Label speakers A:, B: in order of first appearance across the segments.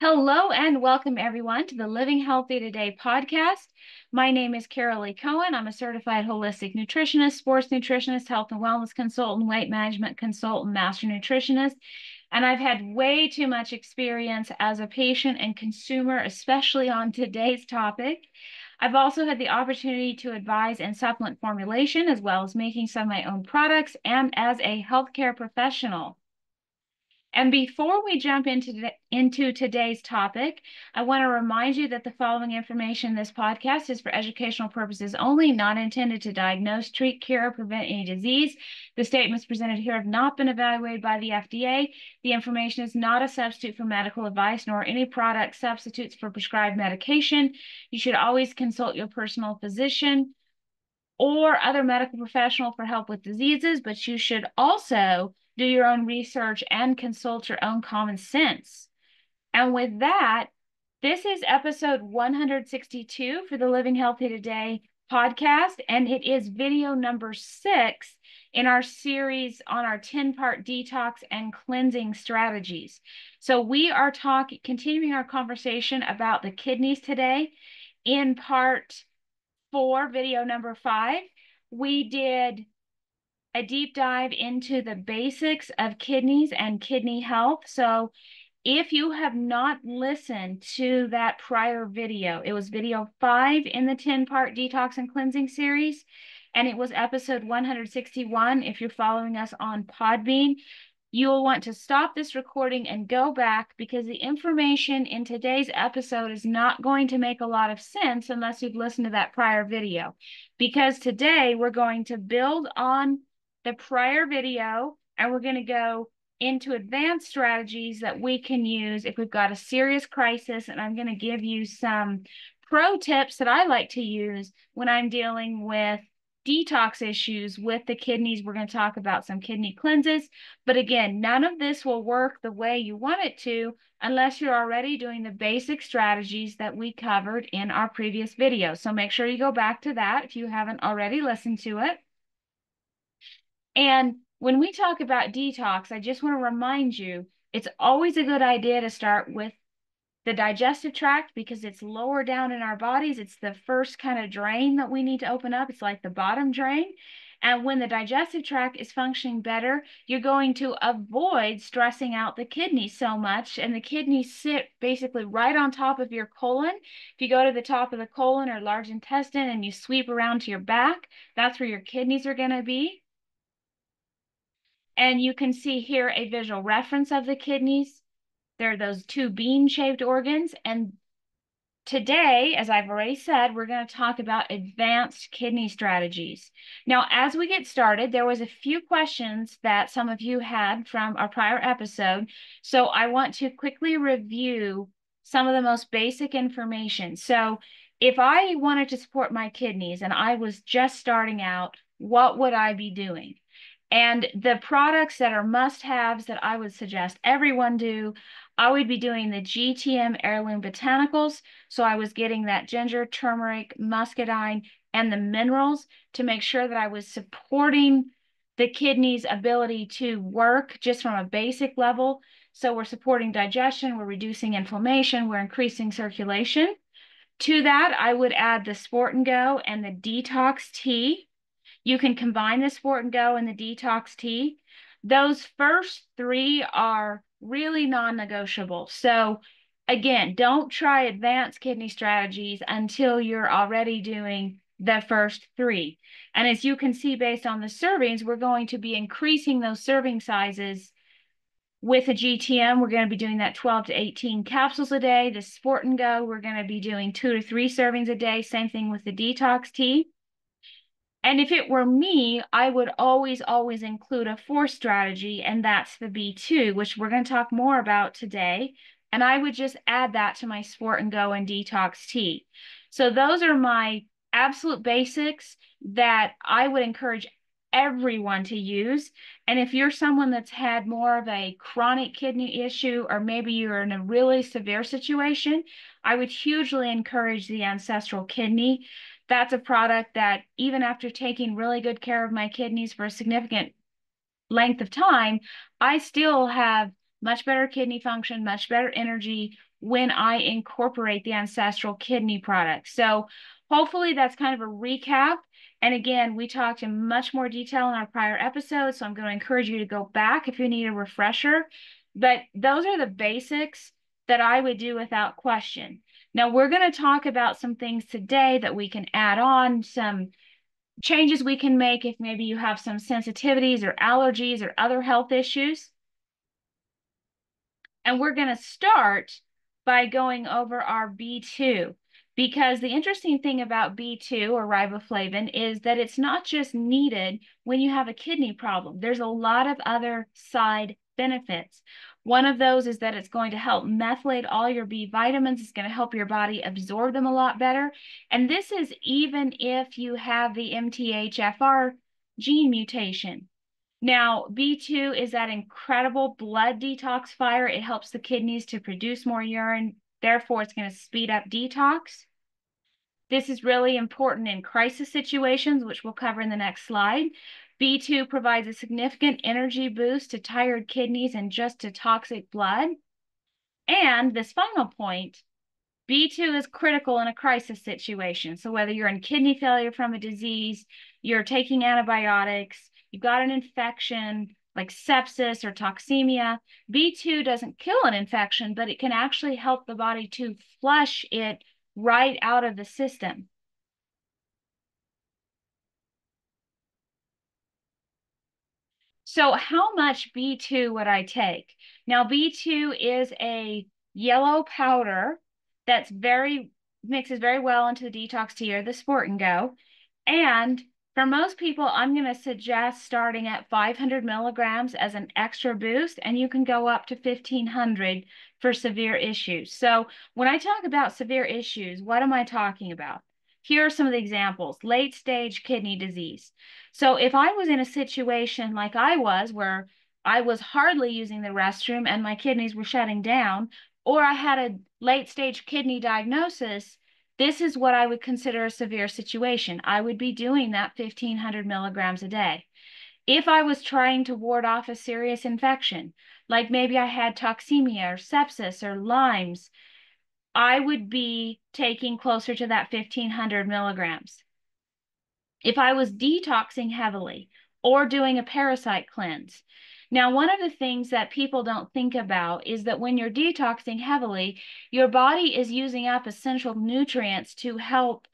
A: Hello and welcome everyone to the Living Healthy Today podcast. My name is Carol Lee Cohen. I'm a certified holistic nutritionist, sports nutritionist, health and wellness consultant, weight management consultant, master nutritionist, and I've had way too much experience as a patient and consumer, especially on today's topic. I've also had the opportunity to advise in supplement formulation as well as making some of my own products and as a healthcare professional. And before we jump into today's topic, I want to remind you that the following information in this podcast is for educational purposes only, not intended to diagnose, treat, cure, or prevent any disease. The statements presented here have not been evaluated by the FDA. The information is not a substitute for medical advice, nor any product substitutes for prescribed medication. You should always consult your personal physician or other medical professional for help with diseases, but you should also do your own research and consult your own common sense. And with that, this is episode 162 for the Living Healthy Today podcast, and it is video number 6 in our series on our 10-part detox and cleansing strategies. So we are continuing our conversation about the kidneys today. In part 4, video number 5, we did a deep dive into the basics of kidneys and kidney health. So if you have not listened to that prior video, it was video 5 in the 10-part detox and cleansing series, and it was episode 161. If you're following us on Podbean, you'll want to stop this recording and go back, because the information in today's episode is not going to make a lot of sense unless you've listened to that prior video. Because today we're going to build on the prior video and we're going to go into advanced strategies that we can use if we've got a serious crisis. And I'm going to give you some pro tips that I like to use when I'm dealing with detox issues with the kidneys. We're going to talk about some kidney cleanses, but again, none of this will work the way you want it to unless you're already doing the basic strategies that we covered in our previous video. So make sure you go back to that if you haven't already listened to it. And when we talk about detox, I just want to remind you, it's always a good idea to start with the digestive tract, because it's lower down in our bodies. It's the first kind of drain that we need to open up. It's like the bottom drain. And when the digestive tract is functioning better, you're going to avoid stressing out the kidneys so much. And the kidneys sit basically right on top of your colon. If you go to the top of the colon or large intestine and you sweep around to your back, that's where your kidneys are going to be. And you can see here a visual reference of the kidneys. There are those two bean-shaped organs. And today, as I've already said, we're going to talk about advanced kidney strategies. Now, as we get started, there was a few questions that some of you had from our prior episode. So I want to quickly review some of the most basic information. So if I wanted to support my kidneys and I was just starting out, what would I be doing? And the products that are must-haves that I would suggest everyone do, I would be doing the GTM Heirloom Botanicals. So I was getting that ginger, turmeric, muscadine, and the minerals to make sure that I was supporting the kidney's ability to work just from a basic level. So we're supporting digestion, we're reducing inflammation, we're increasing circulation. To that, I would add the Sport and Go and the Detox Tea. You can combine the Sport and Go and the Detox Tea. Those first 3 are really non-negotiable. So again, don't try advanced kidney strategies until you're already doing the first 3. And as you can see, based on the servings, we're going to be increasing those serving sizes. With a GTM, we're going to be doing that 12 to 18 capsules a day. The Sport and Go, we're going to be doing 2 to 3 servings a day. Same thing with the Detox Tea. And if it were me, I would always include a 4th strategy, and that's the B2, which we're going to talk more about today. And I would just add that to my Sport and Go and Detox Tea. So those are my absolute basics that I would encourage everyone to use. And if you're someone that's had more of a chronic kidney issue, or maybe you're in a really severe situation, I would hugely encourage the Ancestral Kidney. That's a product that, even after taking really good care of my kidneys for a significant length of time, I still have much better kidney function, much better energy when I incorporate the ancestral kidney products. So hopefully that's kind of a recap. And again, we talked in much more detail in our prior episodes, so I'm going to encourage you to go back if you need a refresher. But those are the basics that I would do without question. Now, we're going to talk about some things today that we can add on, some changes we can make if maybe you have some sensitivities or allergies or other health issues. And we're going to start by going over our B2, because the interesting thing about B2 or riboflavin is that it's not just needed when you have a kidney problem. There's a lot of other side benefits. One of those is that it's going to help methylate all your B vitamins. It's going to help your body absorb them a lot better. And this is even if you have the MTHFR gene mutation. Now, B2 is that incredible blood detoxifier. It helps the kidneys to produce more urine. Therefore, it's going to speed up detox. This is really important in crisis situations, which we'll cover in the next slide. B2 provides a significant energy boost to tired kidneys and just to toxic blood. And this final point, B2 is critical in a crisis situation. So whether you're in kidney failure from a disease, you're taking antibiotics, you've got an infection like sepsis or toxemia, B2 doesn't kill an infection, but it can actually help the body to flush it right out of the system. So how much B2 would I take? Now, B2 is a yellow powder that's mixes very well into the Detox tea or the Sport and Go. And for most people, I'm going to suggest starting at 500 milligrams as an extra boost, and you can go up to 1500 for severe issues. So when I talk about severe issues, what am I talking about? Here are some of the examples. Late stage kidney disease. So if I was in a situation like I was, where I was hardly using the restroom and my kidneys were shutting down, or I had a late stage kidney diagnosis, this is what I would consider a severe situation. I would be doing that 1500 milligrams a day. If I was trying to ward off a serious infection, like maybe I had toxemia or sepsis or Lyme's, I would be taking closer to that 1500 milligrams. If I was detoxing heavily or doing a parasite cleanse. Now, one of the things that people don't think about is that when you're detoxing heavily, your body is using up essential nutrients to help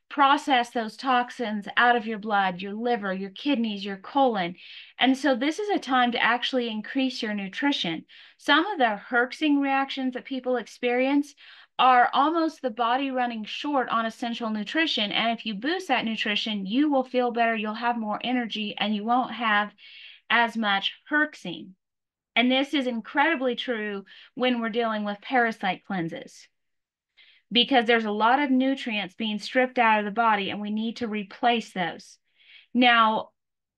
A: process those toxins out of your blood, your liver, your kidneys, your colon. And so this is a time to actually increase your nutrition. Some of the herxing reactions that people experience are almost the body running short on essential nutrition. And if you boost that nutrition, you will feel better, you'll have more energy, and you won't have as much herxing. And this is incredibly true when we're dealing with parasite cleanses, because there's a lot of nutrients being stripped out of the body and we need to replace those. Now,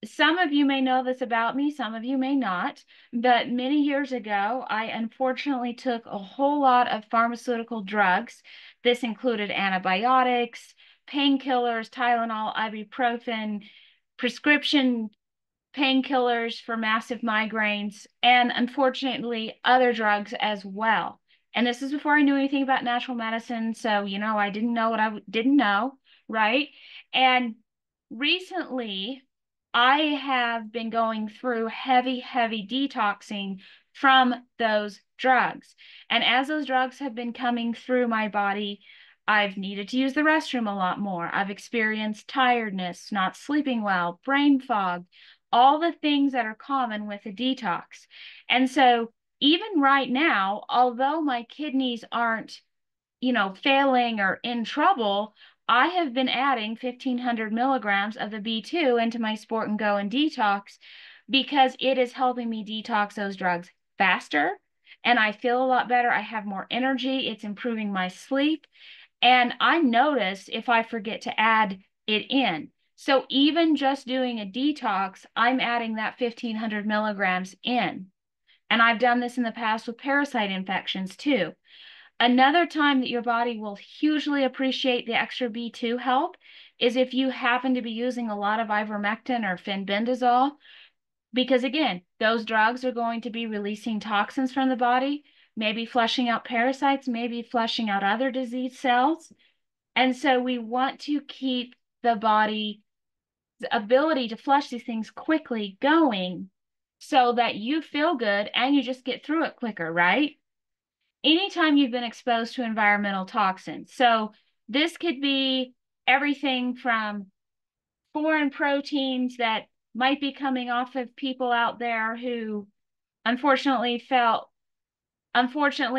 A: some of you may know this about me, some of you may not, but many years ago, I unfortunately took a whole lot of pharmaceutical drugs. This included antibiotics, painkillers, Tylenol, ibuprofen, prescription painkillers for massive migraines, and unfortunately, other drugs as well. And this is before I knew anything about natural medicine. So, I didn't know what I didn't know, right? And recently, I have been going through heavy, heavy detoxing from those drugs. And as those drugs have been coming through my body, I've needed to use the restroom a lot more. I've experienced tiredness, not sleeping well, brain fog, all the things that are common with a detox. And so even right now, although my kidneys aren't, failing or in trouble, I have been adding 1500 milligrams of the B2 into my Sport and Go and Detox because it is helping me detox those drugs faster. And I feel a lot better. I have more energy. It's improving my sleep. And I notice if I forget to add it in. So even just doing a detox, I'm adding that 1500 milligrams in. And I've done this in the past with parasite infections too. Another time that your body will hugely appreciate the extra B2 help is if you happen to be using a lot of ivermectin or fenbendazole. Because again, those drugs are going to be releasing toxins from the body, maybe flushing out parasites, maybe flushing out other disease cells. And so we want to keep the body's ability to flush these things quickly going so that you feel good and you just get through it quicker, right? Anytime you've been exposed to environmental toxins. So this could be everything from foreign proteins that might be coming off of people out there who unfortunately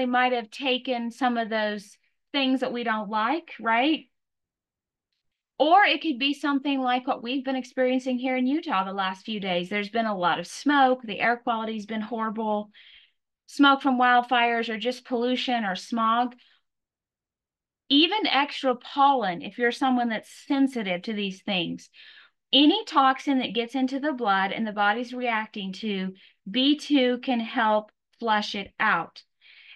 A: might have taken some of those things that we don't like, right? Or it could be something like what we've been experiencing here in Utah the last few days. There's been a lot of smoke. The air quality's been horrible. Smoke from wildfires or just pollution or smog. Even extra pollen, if you're someone that's sensitive to these things, any toxin that gets into the blood and the body's reacting to, B2 can help flush it out.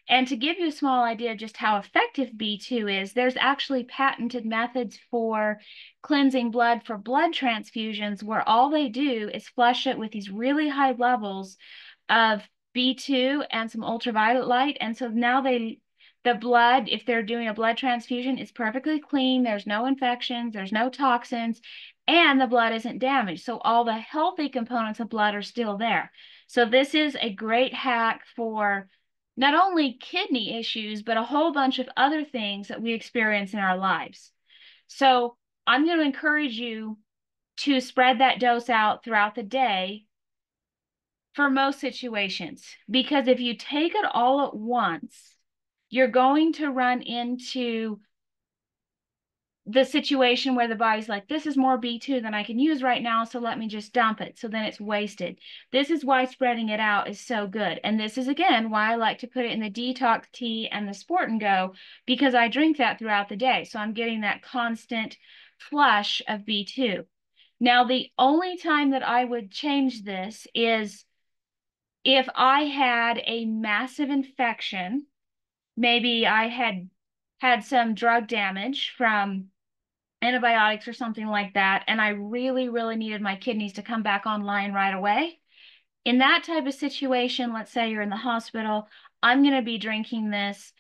A: And to give you a small idea of just how effective B2 is, there's actually patented methods for cleansing blood for blood transfusions where all they do is flush it with these really high levels of B2 and some ultraviolet light. And so now the blood, if they're doing a blood transfusion, is perfectly clean. There's no infections, there's no toxins, and the blood isn't damaged. So all the healthy components of blood are still there. So this is a great hack for not only kidney issues, but a whole bunch of other things that we experience in our lives. So I'm going to encourage you to spread that dose out throughout the day for most situations, because if you take it all at once, you're going to run into the situation where the body's like, this is more B2 than I can use right now, so let me just dump it. So then it's wasted. This is why spreading it out is so good. And this is, again, why I like to put it in the detox tea and the Sport and Go, because I drink that throughout the day. So I'm getting that constant flush of B2. Now, the only time that I would change this is if I had a massive infection. Maybe I had some drug damage from antibiotics or something like that, and I really, really needed my kidneys to come back online right away. In that type of situation, let's say you're in the hospital, I'm going to be drinking this,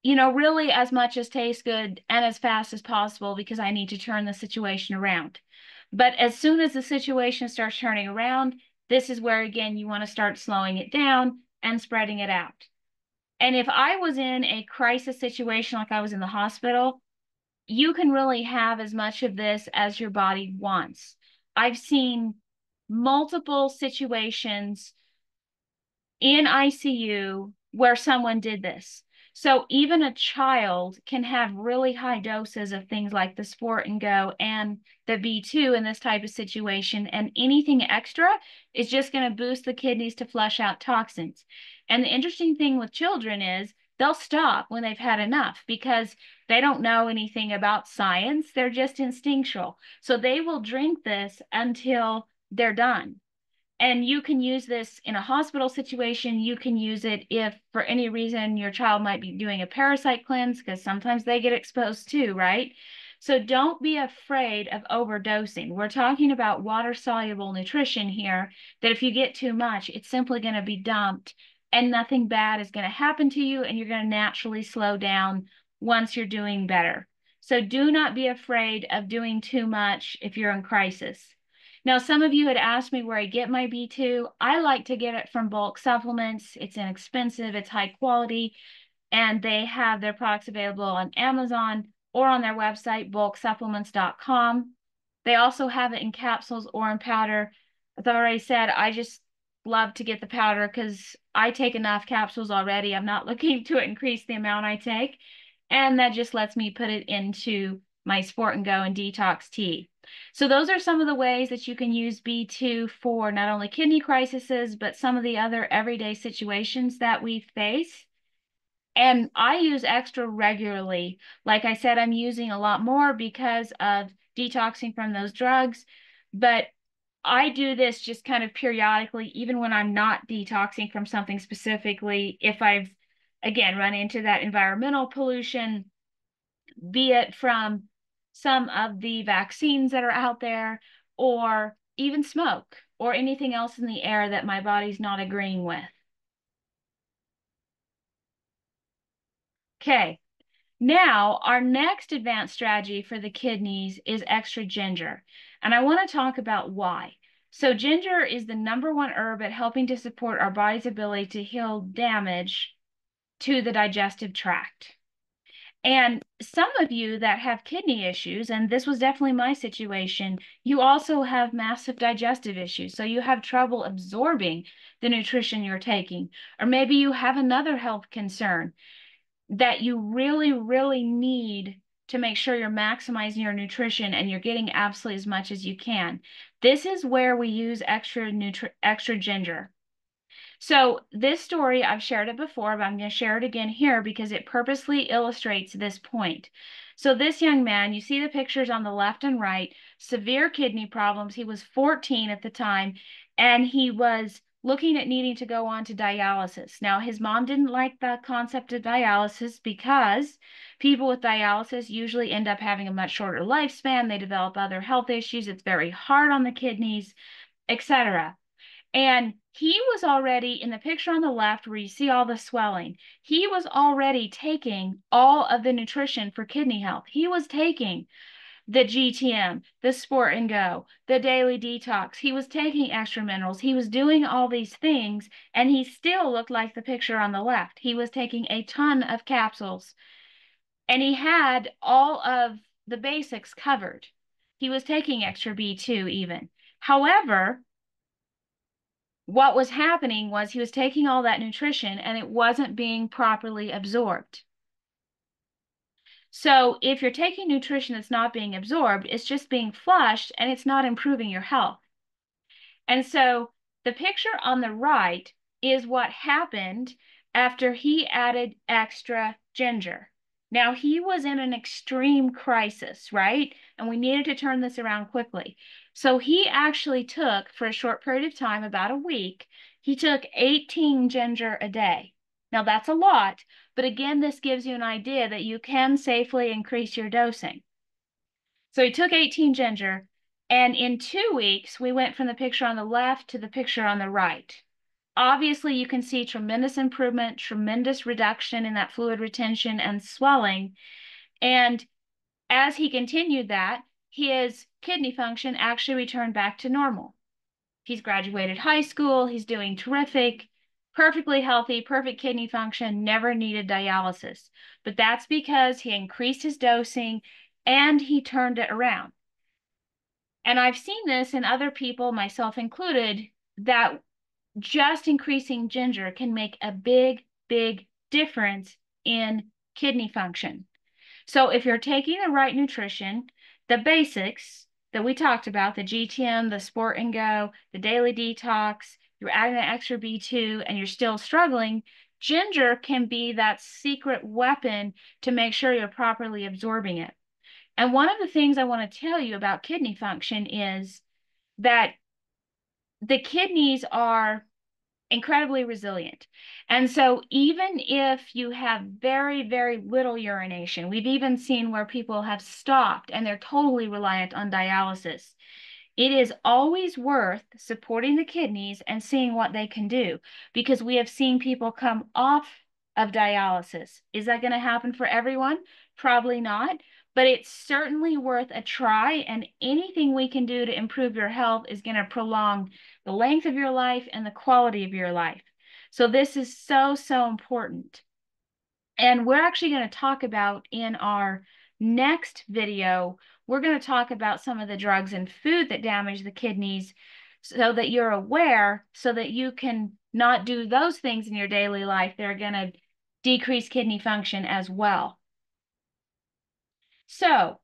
A: really as much as tastes good and as fast as possible because I need to turn the situation around. But as soon as the situation starts turning around, this is where, again, you want to start slowing it down and spreading it out. And if I was in a crisis situation like I was in the hospital, you can really have as much of this as your body wants. I've seen multiple situations in ICU where someone did this. So even a child can have really high doses of things like the Sport and Go and the B2 in this type of situation, and anything extra is just going to boost the kidneys to flush out toxins. And the interesting thing with children is they'll stop when they've had enough because they don't know anything about science. They're just instinctual. So they will drink this until they're done. And you can use this in a hospital situation. You can use it if for any reason your child might be doing a parasite cleanse, because sometimes they get exposed too, right? So don't be afraid of overdosing. We're talking about water-soluble nutrition here, that if you get too much, it's simply going to be dumped and nothing bad is going to happen to you, and you're going to naturally slow down once you're doing better. So do not be afraid of doing too much if you're in crisis. Now, some of you had asked me where I get my B2. I like to get it from bulk supplements. It's inexpensive, it's high quality, and they have their products available on Amazon or on their website, bulksupplements.com. They also have it in capsules or in powder. As I already said, I just love to get the powder because I take enough capsules already. I'm not looking to increase the amount I take. And that just lets me put it into my Sport and Go and Detox tea. So those are some of the ways that you can use B2 for not only kidney crises, but some of the other everyday situations that we face. And I use extra regularly. Like I said, I'm using a lot more because of detoxing from those drugs. But I do this just kind of periodically, even when I'm not detoxing from something specifically, if I've, again, run into that environmental pollution, be it from some of the vaccines that are out there or even smoke. or anything else in the air that my body's not agreeing with. Okay, now our next advanced strategy for the kidneys is extra ginger. And I want to talk about why. So ginger is the #1 herb at helping to support our body's ability to heal damage to the digestive tract. And some of you that have kidney issues, and this was definitely my situation, you also have massive digestive issues. So you have trouble absorbing the nutrition you're taking. Or maybe you have another health concern that you really, really need to make sure you're maximizing your nutrition and you're getting absolutely as much as you can. This is where we use extra ginger. So this story, I've shared it before, but I'm going to share it again here because it purposely illustrates this point. So this young man, you see the pictures on the left and right, severe kidney problems. He was 14 at the time, and he was looking at needing to go on to dialysis. Now, his mom didn't like the concept of dialysis because people with dialysis usually end up having a much shorter lifespan. They develop other health issues. It's very hard on the kidneys, etc. And he was already in the picture on the left where you see all the swelling. He was already taking all of the nutrition for kidney health. He was taking the GTM, the Sport and Go, the Daily Detox. He was taking extra minerals. He was doing all these things, and he still looked like the picture on the left. He was taking a ton of capsules, and he had all of the basics covered. He was taking extra B2 even. However, what was happening was he was taking all that nutrition and it wasn't being properly absorbed. So if you're taking nutrition that's not being absorbed, it's just being flushed and it's not improving your health. And so the picture on the right is what happened after he added extra ginger. Now, he was in an extreme crisis, right? And we needed to turn this around quickly. So he actually took, for a short period of time, about a week, he took 18 ginger a day. Now, that's a lot, but again, this gives you an idea that you can safely increase your dosing. So he took 18 ginger, and in 2 weeks, we went from the picture on the left to the picture on the right. Obviously, you can see tremendous improvement, tremendous reduction in that fluid retention and swelling. And as he continued that, his kidney function actually returned back to normal. He's graduated high school, he's doing terrific, perfectly healthy, perfect kidney function, never needed dialysis. But that's because he increased his dosing and he turned it around. And I've seen this in other people, myself included, that just increasing ginger can make a big, big difference in kidney function. So if you're taking the right nutrition, the basics that we talked about, the GTM, the Sport and Go, the Daily Detox, you're adding an extra B2 and you're still struggling, ginger can be that secret weapon to make sure you're properly absorbing it. And one of the things I want to tell you about kidney function is that the kidneys are incredibly resilient. And so even if you have very, very little urination, we've even seen where people have stopped and they're totally reliant on dialysis. It is always worth supporting the kidneys and seeing what they can do because we have seen people come off of dialysis. Is that going to happen for everyone? Probably not, but it's certainly worth a try, and anything we can do to improve your health is going to prolong the length of your life and the quality of your life. So this is so, so important. And we're actually going to talk about in our next video, we're going to talk about some of the drugs and food that damage the kidneys so that you're aware, so that you can not do those things in your daily life. They're going to decrease kidney function as well. So,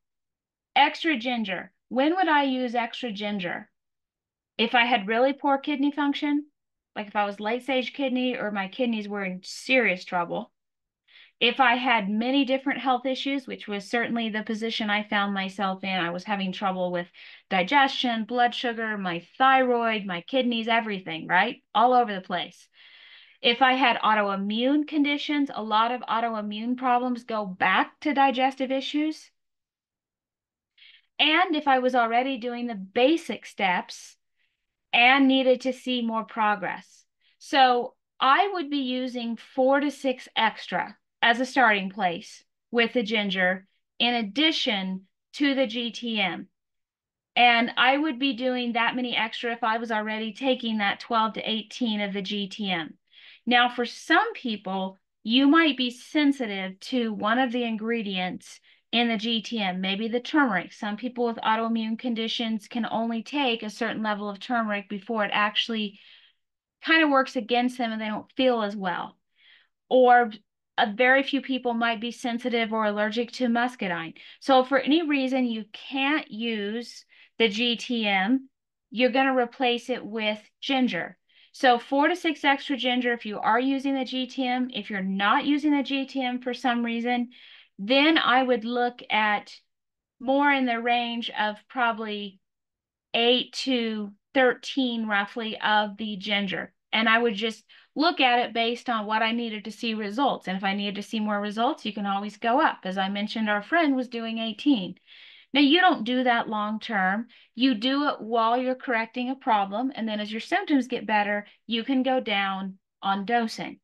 A: extra ginger. When would I use extra ginger? If I had really poor kidney function, like if I was late stage kidney or my kidneys were in serious trouble. If I had many different health issues, which was certainly the position I found myself in, I was having trouble with digestion, blood sugar, my thyroid, my kidneys, everything, right? All over the place. If I had autoimmune conditions, a lot of autoimmune problems go back to digestive issues. And if I was already doing the basic steps and needed to see more progress. So I would be using 4 to 6 extra as a starting place with the ginger in addition to the GTM. And I would be doing that many extra if I was already taking that 12 to 18 of the GTM. Now, for some people, you might be sensitive to one of the ingredients in the GTM, maybe the turmeric. Some people with autoimmune conditions can only take a certain level of turmeric before it actually kind of works against them and they don't feel as well. Or a very few people might be sensitive or allergic to muscadine. So if for any reason you can't use the GTM, you're going to replace it with ginger. So 4 to 6 extra ginger if you are using the GTM. If you're not using the GTM for some reason, then I would look at more in the range of probably 8 to 13 roughly of the ginger. And I would just look at it based on what I needed to see results. And if I needed to see more results, you can always go up. As I mentioned, our friend was doing 18. Now, you don't do that long term. You do it while you're correcting a problem. And then as your symptoms get better, you can go down on dosing.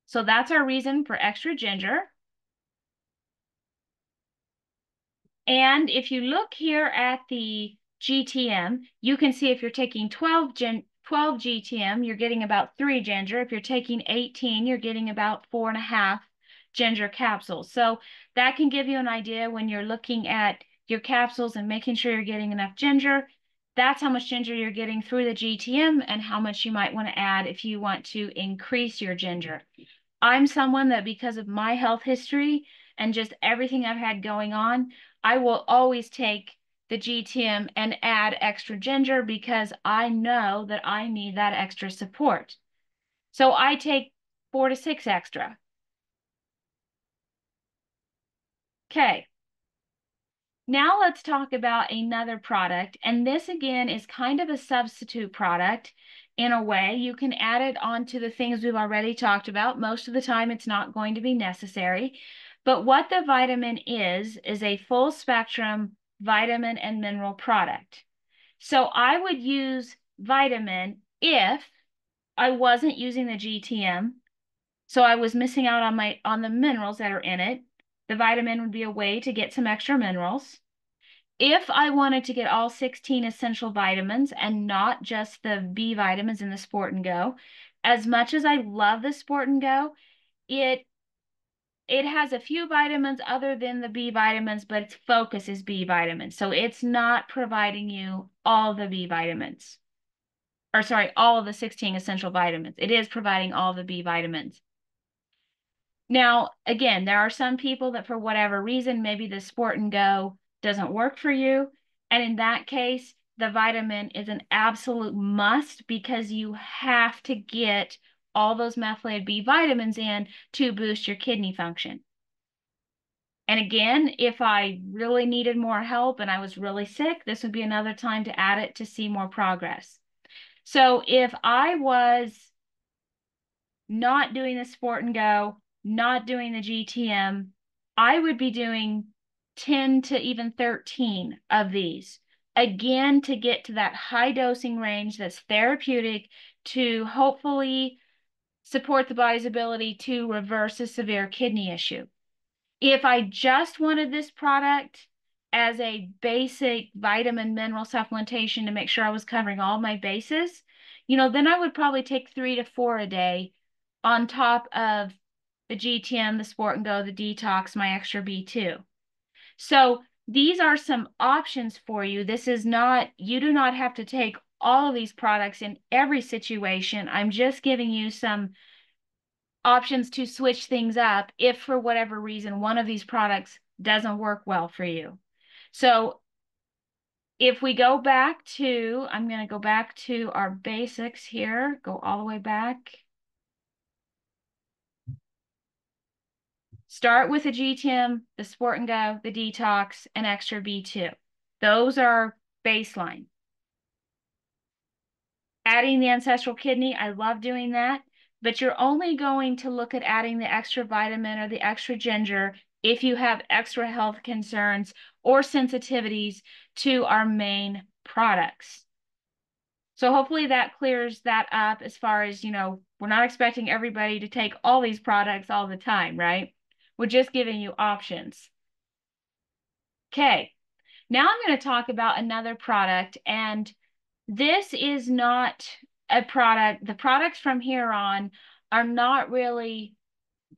A: So that's our reason for extra ginger. And if you look here at the GTM, you can see if you're taking 12 GTM, you're getting about 3 ginger. If you're taking 18, you're getting about 4.5 ginger capsules. So that can give you an idea when you're looking at your capsules and making sure you're getting enough ginger. That's how much ginger you're getting through the GTM and how much you might want to add if you want to increase your ginger. I'm someone that because of my health history and just everything I've had going on, I will always take the GTM and add extra ginger because I know that I need that extra support. So I take 4 to 6 extra. Okay. Now let's talk about another product. And this again is kind of a substitute product in a way. You can add it onto the things we've already talked about. Most of the time it's not going to be necessary. But what the vitamin is a full spectrum vitamin and mineral product. So I would use vitamin if I wasn't using the GTM. So I was missing out on the minerals that are in it. The vitamin would be a way to get some extra minerals. If I wanted to get all 16 essential vitamins and not just the B vitamins in the Sport and Go, as much as I love the Sport and Go, it has a few vitamins other than the B vitamins, but its focus is B vitamins. So it's not providing you all the B vitamins. Or sorry, all of the 16 essential vitamins. It is providing all the B vitamins. Now, again, there are some people that for whatever reason, maybe the Sport and Go doesn't work for you. And in that case, the vitamin is an absolute must because you have to get all those methylated B vitamins in to boost your kidney function. And again, if I really needed more help and I was really sick, this would be another time to add it to see more progress. So if I was not doing the Sport and Go, not doing the GTM, I would be doing 10 to even 13 of these. Again, to get to that high dosing range that's therapeutic to hopefully support the body's ability to reverse a severe kidney issue. If I just wanted this product as a basic vitamin mineral supplementation to make sure I was covering all my bases, then I would probably take 3 to 4 a day on top of the GTM, the Sport and Go, the Detox, my extra B2. So these are some options for you. This is not, you do not have to take all of these products in every situation. I'm just giving you some options to switch things up if for whatever reason one of these products doesn't work well for you. So if we go back to, I'm going to go back to our basics here, go all the way back. Start with the GTM, the Sport and Go, the Detox, and Extra B2. Those are baseline. Adding the ancestral kidney, I love doing that, but you're only going to look at adding the extra vitamin or the extra ginger if you have extra health concerns or sensitivities to our main products. So hopefully that clears that up as far as, we're not expecting everybody to take all these products all the time, right? We're just giving you options. Okay, now I'm going to talk about another product, and this is not a product. The products from here on are not really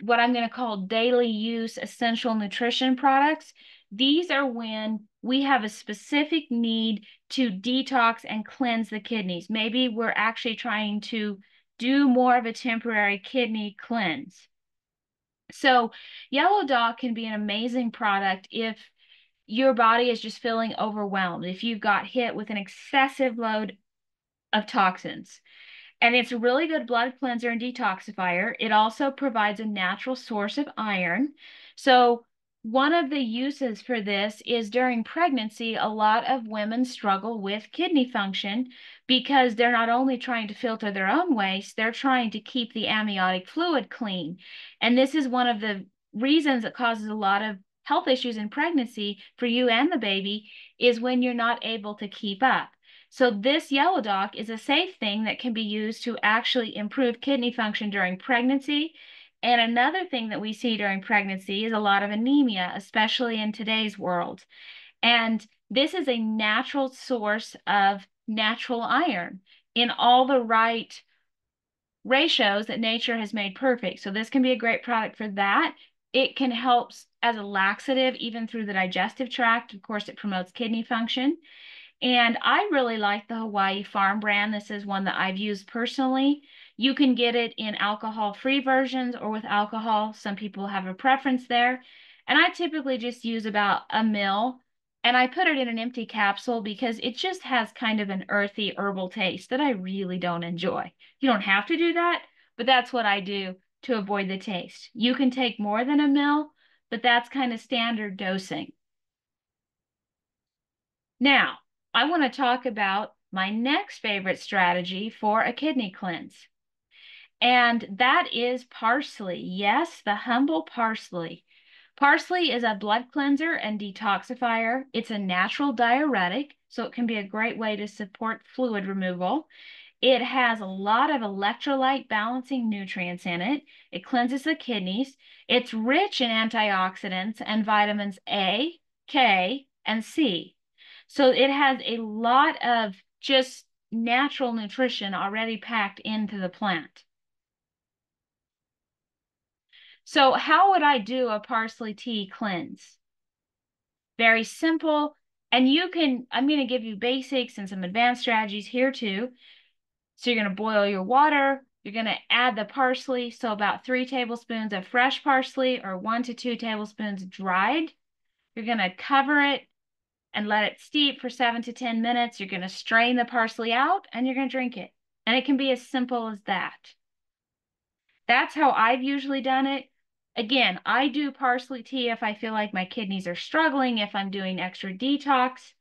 A: what I'm going to call daily use essential nutrition products. These are when we have a specific need to detox and cleanse the kidneys. Maybe we're actually trying to do more of a temporary kidney cleanse. So Yellow Dog can be an amazing product if your body is just feeling overwhelmed, if you've got hit with an excessive load of toxins. And it's a really good blood cleanser and detoxifier. It also provides a natural source of iron. So one of the uses for this is during pregnancy, a lot of women struggle with kidney function because they're not only trying to filter their own waste, they're trying to keep the amniotic fluid clean. And this is one of the reasons that causes a lot of health issues in pregnancy for you and the baby is when you're not able to keep up. So this Yellow Dog is a safe thing that can be used to actually improve kidney function during pregnancy. And another thing that we see during pregnancy is a lot of anemia, especially in today's world. And this is a natural source of natural iron in all the right ratios that nature has made perfect. So this can be a great product for that. It can help as a laxative, even through the digestive tract. Of course, it promotes kidney function. And I really like the Hawaii Farm brand. This is one that I've used personally. You can get it in alcohol-free versions or with alcohol. Some people have a preference there. And I typically just use about a ml, and I put it in an empty capsule because it just has kind of an earthy herbal taste that I really don't enjoy. You don't have to do that, but that's what I do to avoid the taste. You can take more than a ml, but that's kind of standard dosing. Now, I want to talk about my next favorite strategy for a kidney cleanse. And that is parsley. Yes, the humble parsley. Parsley is a blood cleanser and detoxifier. It's a natural diuretic, so it can be a great way to support fluid removal. It has a lot of electrolyte balancing nutrients in it. It cleanses the kidneys. It's rich in antioxidants and vitamins A, K, and C. So it has a lot of just natural nutrition already packed into the plant. So how would I do a parsley tea cleanse? Very simple. And I'm going to give you basics and some advanced strategies here too. So you're going to boil your water. You're going to add the parsley. So about 3 tablespoons of fresh parsley or 1 to 2 tablespoons dried. You're going to cover it and let it steep for 7 to 10 minutes. You're going to strain the parsley out and you're going to drink it. And it can be as simple as that. That's how I've usually done it. Again, I do parsley tea if I feel like my kidneys are struggling, if I'm doing extra detox.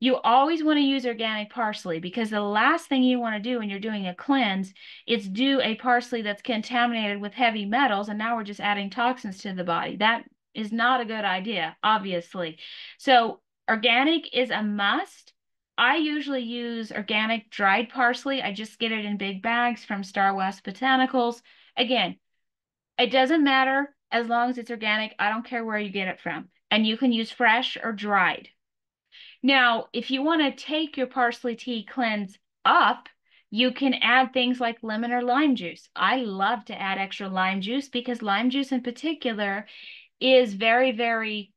A: You always want to use organic parsley because the last thing you want to do when you're doing a cleanse is do a parsley that's contaminated with heavy metals, and now we're just adding toxins to the body. That is not a good idea, obviously. So organic is a must. I usually use organic dried parsley. I just get it in big bags from Star West Botanicals. Again, it doesn't matter as long as it's organic. I don't care where you get it from. And you can use fresh or dried. Now, if you want to take your parsley tea cleanse up, you can add things like lemon or lime juice. I love to add extra lime juice because lime juice in particular is it's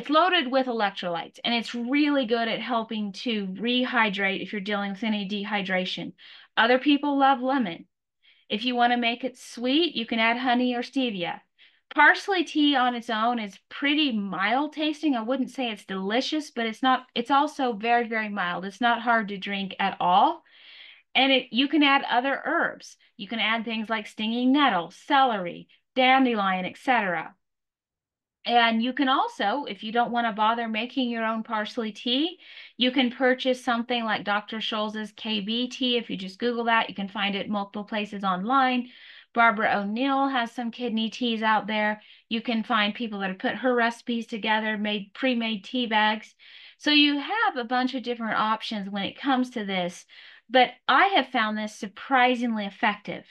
A: loaded with electrolytes, and it's really good at helping to rehydrate if you're dealing with any dehydration. Other people love lemon. If you want to make it sweet, you can add honey or stevia. Parsley tea on its own is pretty mild tasting. I wouldn't say it's delicious, but it's also very, very mild. It's not hard to drink at all. And you can add other herbs. You can add things like stinging nettle, celery, dandelion, etc. And you can also, if you don't want to bother making your own parsley tea, you can purchase something like Dr. Scholl's KB tea. If you just Google that, you can find it multiple places online. Barbara O'Neill has some kidney teas out there. You can find people that have put her recipes together, made pre-made tea bags. So you have a bunch of different options when it comes to this, but I have found this surprisingly effective.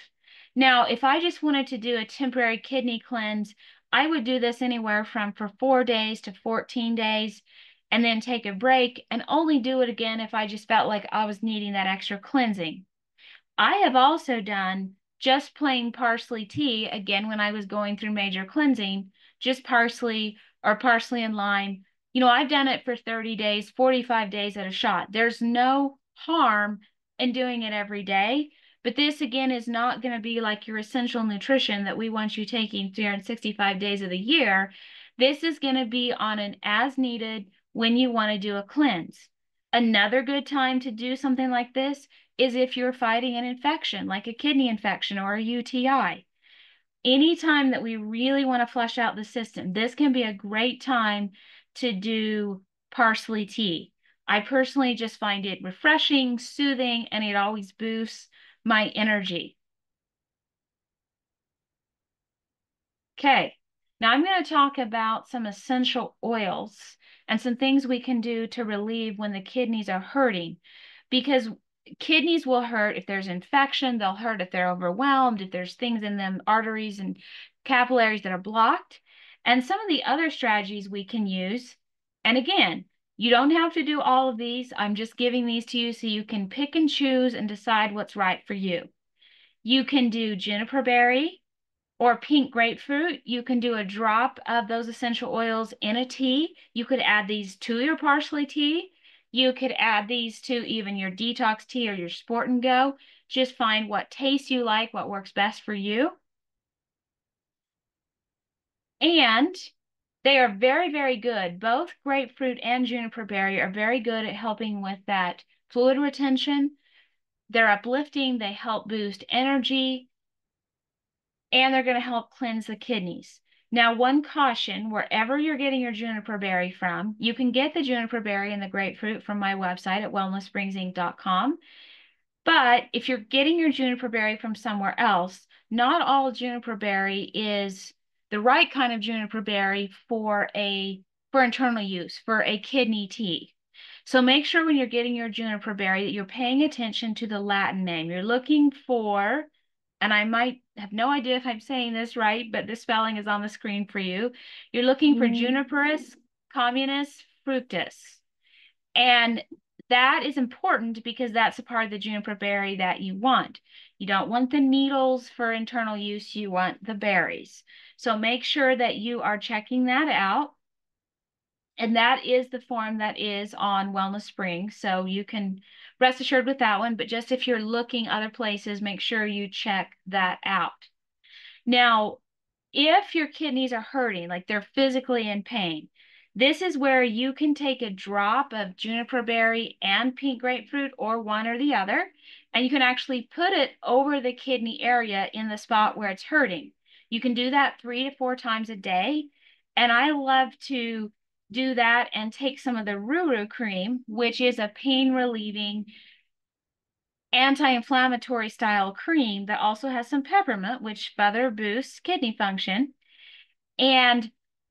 A: Now, if I just wanted to do a temporary kidney cleanse, I would do this anywhere from for 4 days to 14 days and then take a break and only do it again if I just felt like I was needing that extra cleansing. I have also done just plain parsley tea, again, when I was going through major cleansing, just parsley or parsley and lime. I've done it for 30 days, 45 days at a shot. There's no harm in doing it every day. But this, again, is not going to be like your essential nutrition that we want you taking 365 days of the year. This is going to be on an as needed when you want to do a cleanse. Another good time to do something like this is if you're fighting an infection, like a kidney infection or a UTI. Anytime that we really want to flush out the system, this can be a great time to do parsley tea. I personally just find it refreshing, soothing, and it always boosts my energy. Okay, now I'm going to talk about some essential oils and some things we can do to relieve when the kidneys are hurting, because kidneys will hurt if there's infection, they'll hurt if they're overwhelmed, if there's things in them, arteries and capillaries that are blocked. And some of the other strategies we can use, and again, you don't have to do all of these. I'm just giving these to you so you can pick and choose and decide what's right for you. You can do juniper berry or pink grapefruit. You can do a drop of those essential oils in a tea. You could add these to your parsley tea. You could add these to even your detox tea or your sport and go. Just find what taste you like, what works best for you. And they are very, very good. Both grapefruit and juniper berry are very good at helping with that fluid retention. They're uplifting, they help boost energy, and they're going to help cleanse the kidneys. Now, one caution, wherever you're getting your juniper berry from, you can get the juniper berry and the grapefruit from my website at wellnesssprings.com. But if you're getting your juniper berry from somewhere else, not all juniper berry is the right kind of juniper berry for internal use, for a kidney tea. So make sure when you're getting your juniper berry that you're paying attention to the Latin name. You're looking for, and I might have no idea if I'm saying this right, but the spelling is on the screen for you. You're looking for Juniperus communis fructus. And that is important because that's a part of the juniper berry that you want. You don't want the needles for internal use, you want the berries. So make sure that you are checking that out. And that is the form that is on Wellness Springs. So you can rest assured with that one. But just if you're looking other places, make sure you check that out. Now, if your kidneys are hurting, like they're physically in pain, this is where you can take a drop of juniper berry and pink grapefruit or one or the other, and you can actually put it over the kidney area in the spot where it's hurting. You can do that 3 to 4 times a day. And I love to do that and take some of the Ruru cream, which is a pain relieving anti-inflammatory style cream that also has some peppermint, which further boosts kidney function. And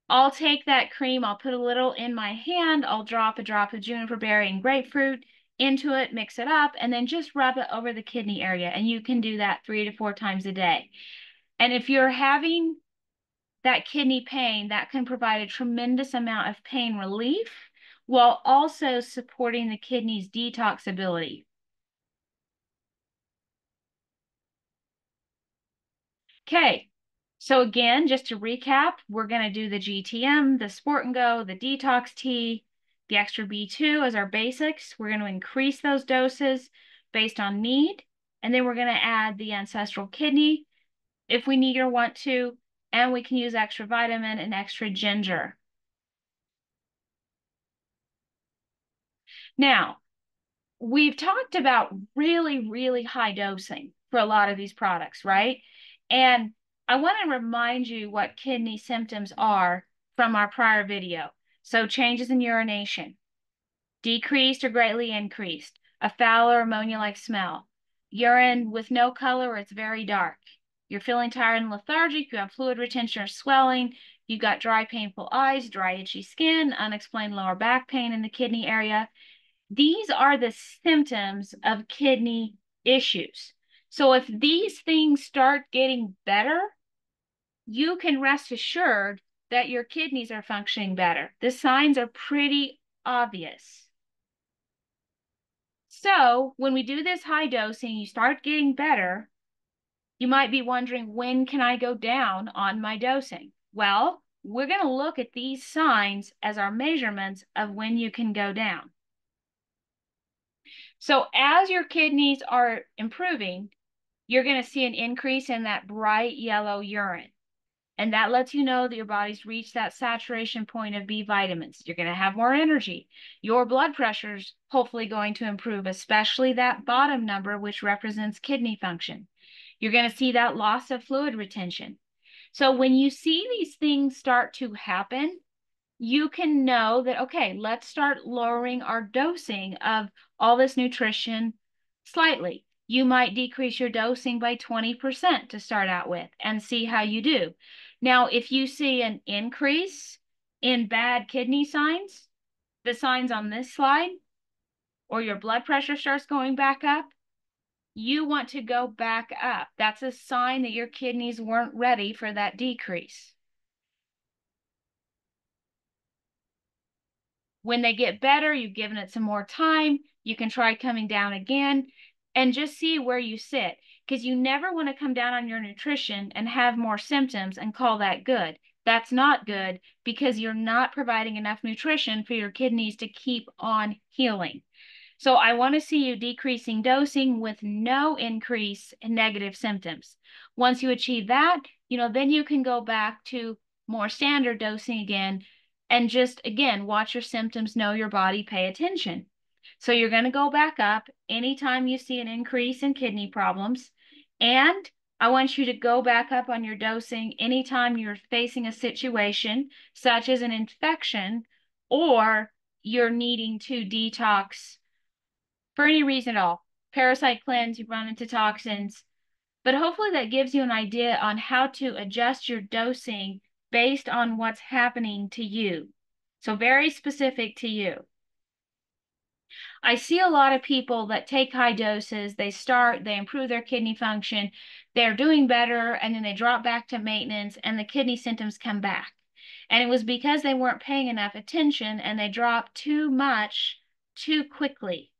A: I'll take that cream, I'll put a little in my hand, I'll drop a drop of juniper berry and grapefruit into it, mix it up, and then just rub it over the kidney area. And you can do that 3 to 4 times a day. And if you're having that kidney pain, that can provide a tremendous amount of pain relief while also supporting the kidney's detox ability. Okay, so again, just to recap, we're going to do the GTM, the Sport and Go, the Detox Tea, the Extra B2 as our basics. We're going to increase those doses based on need, and then we're going to add the Ancestral Kidney if we need or want to, and we can use extra vitamin and extra ginger. Now, we've talked about really, really high dosing for a lot of these products, right? And I want to remind you what kidney symptoms are from our prior video. So changes in urination, decreased or greatly increased, a foul or ammonia-like smell, urine with no color or it's very dark, you're feeling tired and lethargic, you have fluid retention or swelling, You've got dry, painful eyes, dry, itchy skin, unexplained lower back pain in the kidney area. These are the symptoms of kidney issues. So if these things start getting better, you can rest assured that your kidneys are functioning better. The signs are pretty obvious. So when we do this high dosing, you start getting better. You might be wondering, when can I go down on my dosing? Well, we're going to look at these signs as our measurements of when you can go down. So as your kidneys are improving, you're going to see an increase in that bright yellow urine. And that lets you know that your body's reached that saturation point of B vitamins. You're going to have more energy. Your blood pressure's hopefully going to improve, especially that bottom number, which represents kidney function. You're going to see that loss of fluid retention. So when you see these things start to happen, you can know that, okay, let's start lowering our dosing of all this nutrition slightly. You might decrease your dosing by 20% to start out with and see how you do. Now, if you see an increase in bad kidney signs, the signs on this slide, or your blood pressure starts going back up, you want to go back up. That's a sign that your kidneys weren't ready for that decrease. When they get better, you've given it some more time, you can try coming down again and just see where you sit, because you never want to come down on your nutrition and have more symptoms and call that good. That's not good, because you're not providing enough nutrition for your kidneys to keep on healing. So I want to see you decreasing dosing with no increase in negative symptoms. Once you achieve that, then you can go back to more standard dosing again, and just, again, watch your symptoms, know your body, pay attention. So you're going to go back up anytime you see an increase in kidney problems. And I want you to go back up on your dosing anytime you're facing a situation such as an infection, or you're needing to detox for any reason at all. Parasite cleanse, you run into toxins. But hopefully that gives you an idea on how to adjust your dosing based on what's happening to you. So very specific to you. I see a lot of people that take high doses, they improve their kidney function, they're doing better, and then they drop back to maintenance and the kidney symptoms come back. And it was because they weren't paying enough attention and they dropped too much too quickly.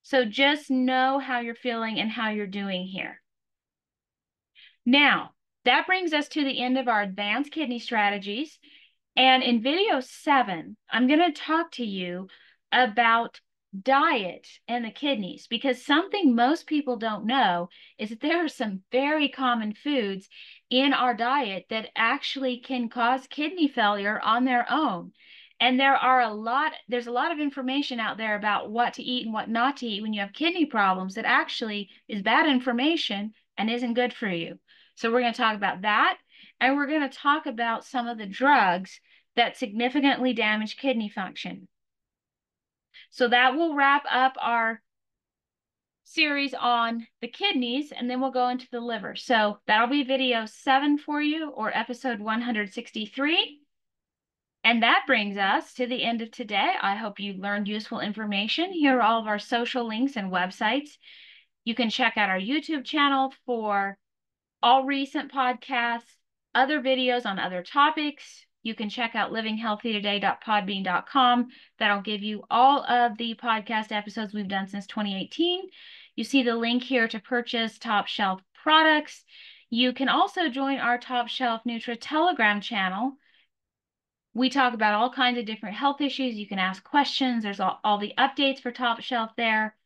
A: So just know how you're feeling and how you're doing here. Now, that brings us to the end of our advanced kidney strategies. And in video 7, I'm going to talk to you about diet and the kidneys, because something most people don't know is that there are some very common foods in our diet that actually can cause kidney failure on their own. And there's a lot of information out there about what to eat and what not to eat when you have kidney problems that actually is bad information and isn't good for you. So we're going to talk about that, and we're going to talk about some of the drugs that significantly damage kidney function. So that will wrap up our series on the kidneys, and then we'll go into the liver. So that'll be video 7 for you, or episode 163. And that brings us to the end of today. I hope you learned useful information. Here are all of our social links and websites. You can check out our YouTube channel for all recent podcasts, other videos on other topics. You can check out livinghealthytoday.podbean.com. That'll give you all of the podcast episodes we've done since 2018. You see the link here to purchase Top Shelf products. You can also join our Top Shelf Nutra Telegram channel. We talk about all kinds of different health issues. You can ask questions. There's all the updates for Top Shelf there.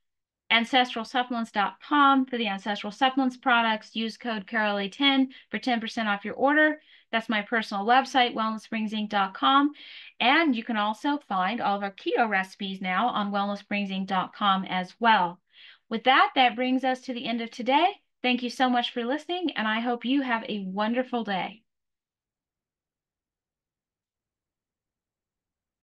A: AncestralSupplements.com for the Ancestral Supplements products. Use code CarolA10 for 10% off your order. That's my personal website, wellnesssprings.com. And you can also find all of our keto recipes now on wellnesssprings.com as well. With that, that brings us to the end of today. Thank you so much for listening, and I hope you have a wonderful day.